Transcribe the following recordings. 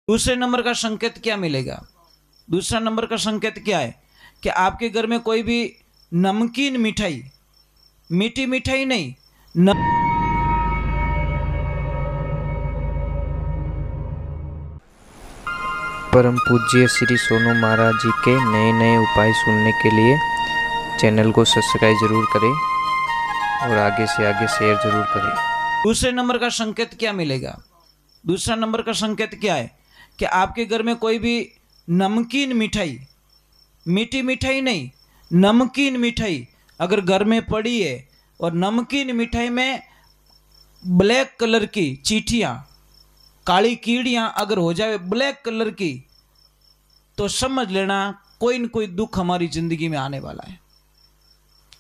दूसरे नंबर का संकेत क्या मिलेगा? दूसरा नंबर का संकेत क्या है कि आपके घर में कोई भी नमकीन मिठाई, मीठी मिठाई नहीं, परम पूज्य श्री सोनू महाराज जी के नए नए उपाय सुनने के लिए चैनल को सब्सक्राइब जरूर करें और आगे से आगे शेयर जरूर करें। दूसरे नंबर का संकेत क्या मिलेगा? दूसरा नंबर का संकेत क्या है कि आपके घर में कोई भी नमकीन मिठाई, मीठी मिठाई नहीं, नमकीन मिठाई अगर घर में पड़ी है और नमकीन मिठाई में ब्लैक कलर की चींटियां, काली कीड़ियां अगर हो जाए ब्लैक कलर की, तो समझ लेना कोई न कोई दुख हमारी जिंदगी में आने वाला है।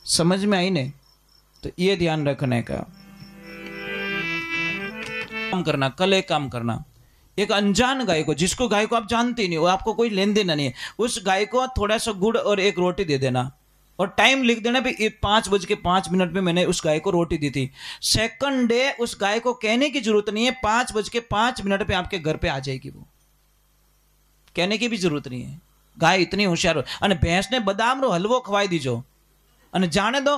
समझ में आई नहीं? तो ये ध्यान रखने का काम करना। कल एक काम करना, एक अनजान गाय को, जिसको गाय को आप जानते ही नहीं, वो आपको कोई लेन देना नहीं है, उस गाय को थोड़ा सा गुड़ और एक रोटी दे देना और टाइम लिख देना भी 5:05 में मैंने उस गाय को रोटी दी थी। सेकंड डे उस गाय को कहने की जरूरत नहीं है, 5:05 पे आपके घर पे आ जाएगी। वो कहने की भी जरूरत नहीं है। गाय इतनी होशियार हो। અને ભેંસને બદામનો હલવો ખવાઈ દીજો અને જાણે દો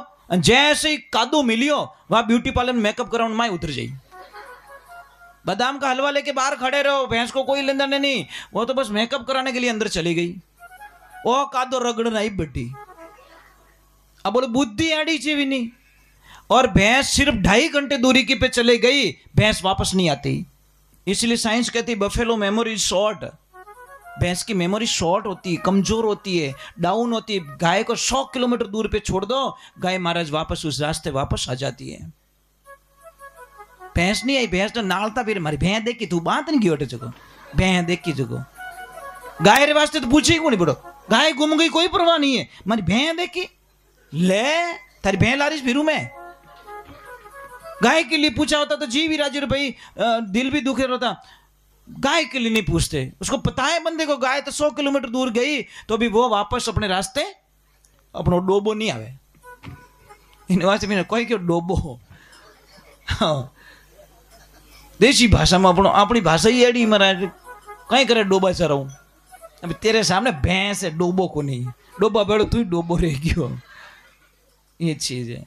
जैसे ही कादू मिलियो वहां ब्यूटी पार्लर में मेकअप कराउन में उतर जाई। बादाम का हलवा लेके बाहर खड़े रहो, भैंस को कोई लेना नहीं, वो तो बस मेकअप कराने के लिए अंदर चली गई। ओ कादो रगड़ना ही बड्डी। अब बोले बुद्धि एडी चीवी नहीं। और भैंस सिर्फ 2.5 घंटे दूरी की पे चले गई, भैंस वापस नहीं आती। इसलिए साइंस कहती बफेलो मेमोरी शॉर्ट। भैंस की मेमोरी शॉर्ट होती है, कमजोर होती है, डाउन होती है। गाय को 100 किलोमीटर दूर पे छोड़ दो, गाय महाराज वापस उस रास्ते वापस आ जाती है। भैंस नहीं आई, भैंस तो नालता फिर मारी भैंस देखी तू बात नहीं की जगह, भैंस देखी जगह गाय रे वास्ते तो पूछे को नहीं बड़ो, गाय गुम गई कोई परवाह नहीं है, मारी भैंस देखी ले थारी भैंस लारिश फिरू मैं। गाय के लिए पूछा होता तो जी भी राजू भाई दिल भी दुखे होता। गाय के लिए नहीं पूछते, उसको पता है बंदे को गाय तो 100 किलोमीटर दूर गई तो भी वो वापस अपने रास्ते अपनो डोबो नहीं आवे। इन वास्ते मैंने कोई क्यों डोबो हाँ। देसी भाषा में अपनी भाषा ही एडी महाराज कहीं करे डोबा चराऊं। अभी तेरे सामने भैंस है, डोबो को नहीं। डोबा बेड़ो तू ही डोबो रह गयो, ये चीज है।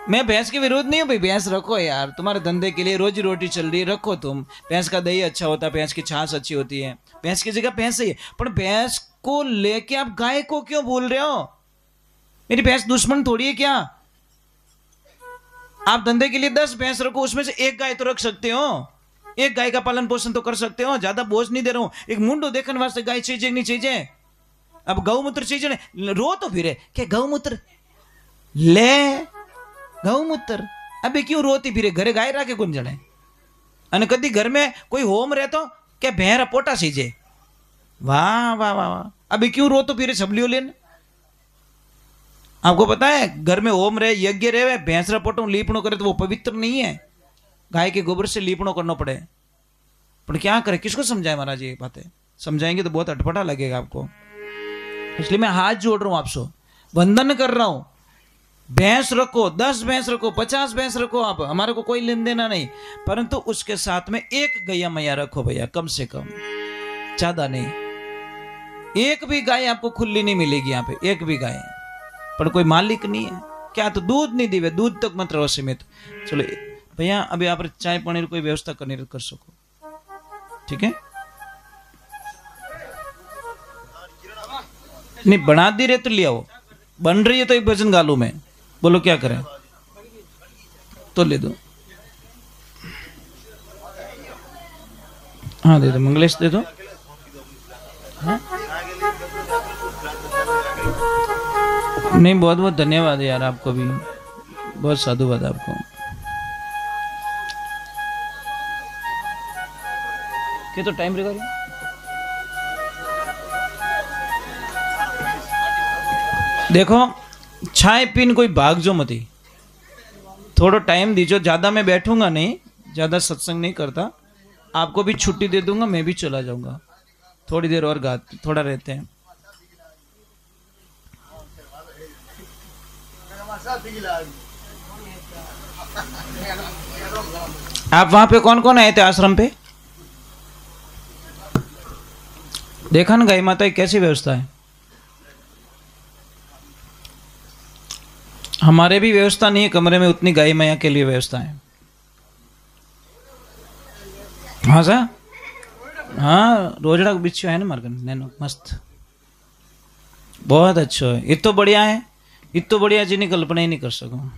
मैं भैंस के विरोध नहीं हूँ भाई, भैंस रखो यार, तुम्हारे धंधे के लिए रोजी रोटी चल रही है, रखो तुम। भैंस का दही अच्छा होता है, भैंस की छाछ अच्छी होती है, भैंस की जगह भैंस ही है। पर भैंस को लेके आप गाय को क्यों भूल रहे हो? मेरी भैंस दुश्मन थोड़ी है क्या? आप धंधे के लिए 10 भैंस रखो, उसमें से एक गाय तो रख सकते हो, एक गाय का पालन पोषण तो कर सकते हो। ज्यादा बोझ नहीं दे रहा हूं। एक मुंडो देखने वास्ते गाय चाहिए नहीं चाहिए? अब गौमूत्र चाहिए, रो तो फिर क्या गौमूत्र ले, गौमूत्र अबे क्यों रोती फिरे? घरे गाय राखे कौन जने? अने कदी घर में कोई होम रहे तो क्या भैंरा पोटा सीजे? वाह वाह वाह वाह, अबे क्यों रो तो फिरे छबलियों लेन? आपको पता है घर में होम रहे, यज्ञ रहे, भैंसरा पोटो लीपणो करे तो वो पवित्र नहीं है। गाय के गोबर से लीपणो करना पड़े। पर क्या करे, किसको समझाए महाराज ये बातें? समझाएंगे तो बहुत अटपटा लगेगा आपको। इसलिए मैं हाथ जोड़ रहा हूं आपसे, वंदन कर रहा हूं। भैंस रखो, 10 भैंस रखो, 50 भैंस रखो, आप हमारे को कोई लेन देना नहीं, परंतु उसके साथ में एक गैया मैया रखो भैया, कम से कम, ज्यादा नहीं। एक भी गाय आपको खुली नहीं मिलेगी यहाँ पे, एक भी गाय, पर कोई मालिक नहीं है। क्या तो दूध नहीं दीवे, दूध तक मत रहो सीमित। चलो भैया अभी आप चाय पानी कोई व्यवस्था करनी कर सको, ठीक है? नहीं बना दी रहे तो ले आओ, बन रही है तो एक भजन गा लूं मैं। बोलो क्या करें? तो ले दो। हाँ दे दो, मंगलेश दे दो। हाँ? नहीं बहुत बहुत धन्यवाद यार, आपको भी बहुत साधुवाद आपको। क्या तो टाइम रहेगा? देखो चाय पीन कोई भाग जो मती, थोड़ा टाइम दीजो। ज्यादा मैं बैठूंगा नहीं, ज्यादा सत्संग नहीं करता, आपको भी छुट्टी दे दूंगा, मैं भी चला जाऊंगा। थोड़ी देर और थोड़ा रहते हैं। आप वहां पे कौन कौन आए थे आश्रम पे? देखा ना गाय माता की कैसी व्यवस्था है। हमारे भी व्यवस्था नहीं है कमरे में, उतनी गाय मैया के लिए व्यवस्था है। हाँ सा हाँ रोजड़ा को बिच्छू है ना मार्गन नैनो मस्त, बहुत अच्छा है। इतो बढ़िया है, इतो बढ़िया जिन्हें कल्पना ही नहीं कर सकूं।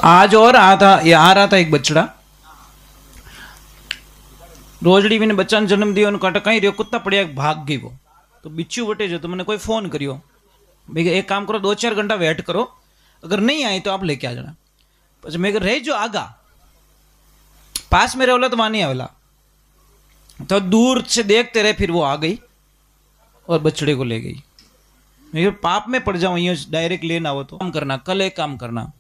आज और आ रहा था एक बछड़ा, रोजड़ी भी ने बच्चा ने जन्म दियो, काटा कहीं रियो कुत्ता पड़िया भाग गई वो, तो बिच्छू बटे जो तो मैंने कोई फोन करियो भाई एक काम करो 2-4 घंटा वेट करो, अगर नहीं आई तो आप लेके आ जाना। बस मैं रह जो आगा पास में रहे तो वहां नहीं आवेला, तो दूर से देखते रहे, फिर वो आ गई और बछड़े को ले गई। मैं पाप में पड़ जाऊं ये डायरेक्ट लेना हो तो काम करना, कल एक काम करना,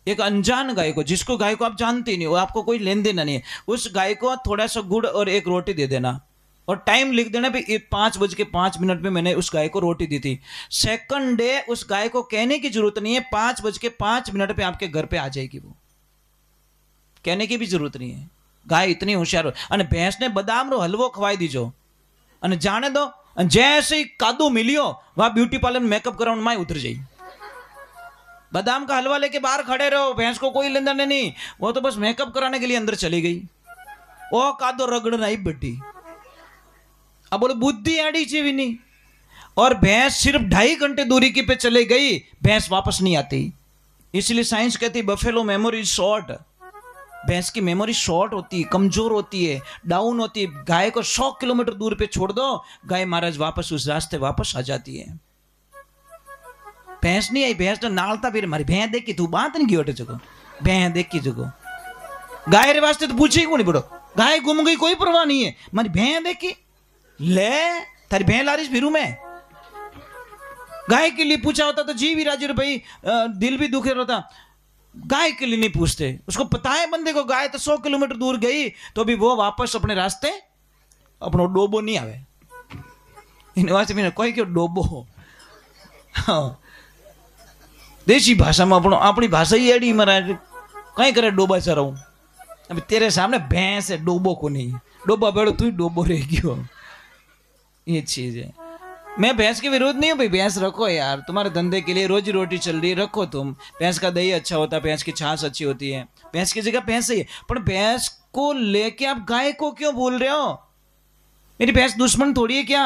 एक अनजान गाय को, जिसको गाय को आप जानते ही नहीं हो, आपको कोई लेन देना नहीं है, उस गाय को थोड़ा सा गुड़ और एक रोटी दे देना और टाइम लिख देना भी 5:05 में मैंने उस गाय को रोटी दी थी। सेकंड डे उस गाय को कहने की जरूरत नहीं है, 5:05 पे आपके घर पे आ जाएगी, वो कहने की भी जरूरत नहीं है। गाय इतनी होशियार हो। अने भैंस ने बादाम रो हलवो खवाई दीजो अने जाने दो जैसे ही कादू मिलियो वहां ब्यूटी पार्लर में मेकअप कराउन में उतर जाई। बादाम का हलवा लेके बाहर खड़े रहो, भैंस को कोई लेना नहीं, वो तो बस मेकअप कराने के लिए अंदर चली गई। ओ कादो रगड़ना ही बेटी, अब बोले बुद्धि आड़ी ची भी नहीं। और भैंस सिर्फ 2.5 घंटे दूरी की पे चले गई, भैंस वापस नहीं आती। इसलिए साइंस कहती है बफेलो मेमोरी शॉर्ट, भैंस की मेमोरी शॉर्ट होती है, कमजोर होती है, डाउन होती है। गाय को 100 किलोमीटर दूर पे छोड़ दो, गाय महाराज वापस उस रास्ते वापस आ जाती है। भैंस नहीं आई, भैंस ने नालता फिर मारी, भैंस देखी तू बात नहीं की जगह, भैंस देखी जगह गाय रे वास्ते तो पूछे को नहीं पड़ो, गाय गुम गई कोई परवाह नहीं है, मारी भैंस देखी ले थारी भैंस लारिश फिरू में। गाय के लिए पूछा होता तो जी भी राजी भाई दिल भी दुखे रहता, गाय के लिए नहीं पूछते। उसको पता है बंदे को गाय तो 100 किलोमीटर दूर गई तो भी वो वापस अपने रास्ते अपनो डोबो नहीं आवे। इन वास्ते मैंने कोई क्यों डोबो, हाँ देशी भाषा में अपनी भाषा ही एडी महाराज कहीं करे डोबा चराऊं। अभी तेरे सामने भैंस है, डोबो को नहीं, डोबा बेड़ो तू ही डोबो रह गयो, ये चीज है। मैं भैंस के विरोध नहीं हूँ भाई, भैंस रखो यार, तुम्हारे धंधे के लिए रोजी रोटी चल रही है, रखो तुम। भैंस का दही अच्छा होता है, भैंस की छाछ अच्छी होती है, भैंस की जगह भैंस ही है। पर भैंस को लेके आप गाय को क्यों बोल रहे हो? मेरी भैंस दुश्मन थोड़ी है क्या?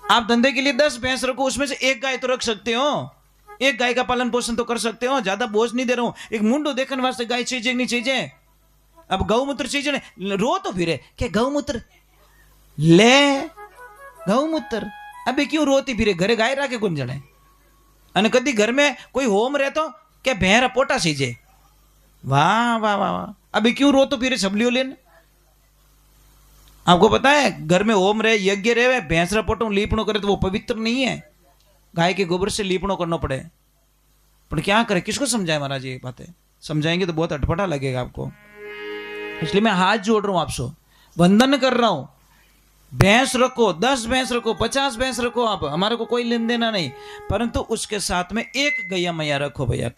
आप धंधे के लिए 10 भैंस रखो, उसमें से एक गाय तो रख सकते हो, एक गाय का पालन पोषण तो कर सकते हो, ज्यादा बोझ नहीं दे रहा हूं। एक मुंडो देखने वास्ते गाय चाहिए नहीं चाहिए? अब गौमूत्र चाहिए, रो तो फिर क्या गौमूत्र ले, गौमूत्र अबे क्यों रोती फिरे, घरे गाय राखे कौन जने? अने कदी घर में कोई होम रहे तो क्या भैंरा पोटा सीजे, वाह वाह वाह वाह, अबे क्यों रो तो फिरे सबलियो लेने? आपको पता है घर में होम रहे, यज्ञ रहे, भैंसरा पोटो लीपणो करे तो वो पवित्र नहीं है, गाय के गोबर से लीपणो करना पड़े। पर क्या करे, किसको समझाए महाराज ये बातें? समझाएंगे तो बहुत अटपटा लगेगा आपको। इसलिए मैं हाथ जोड़ रहा हूं आपसे, वंदन कर रहा हूं, भैंस रखो, 10 भैंस रखो, 50 भैंस रखो, आप हमारे को कोई लेन देना नहीं, परंतु उसके साथ में एक गैया मैया रखो भैया।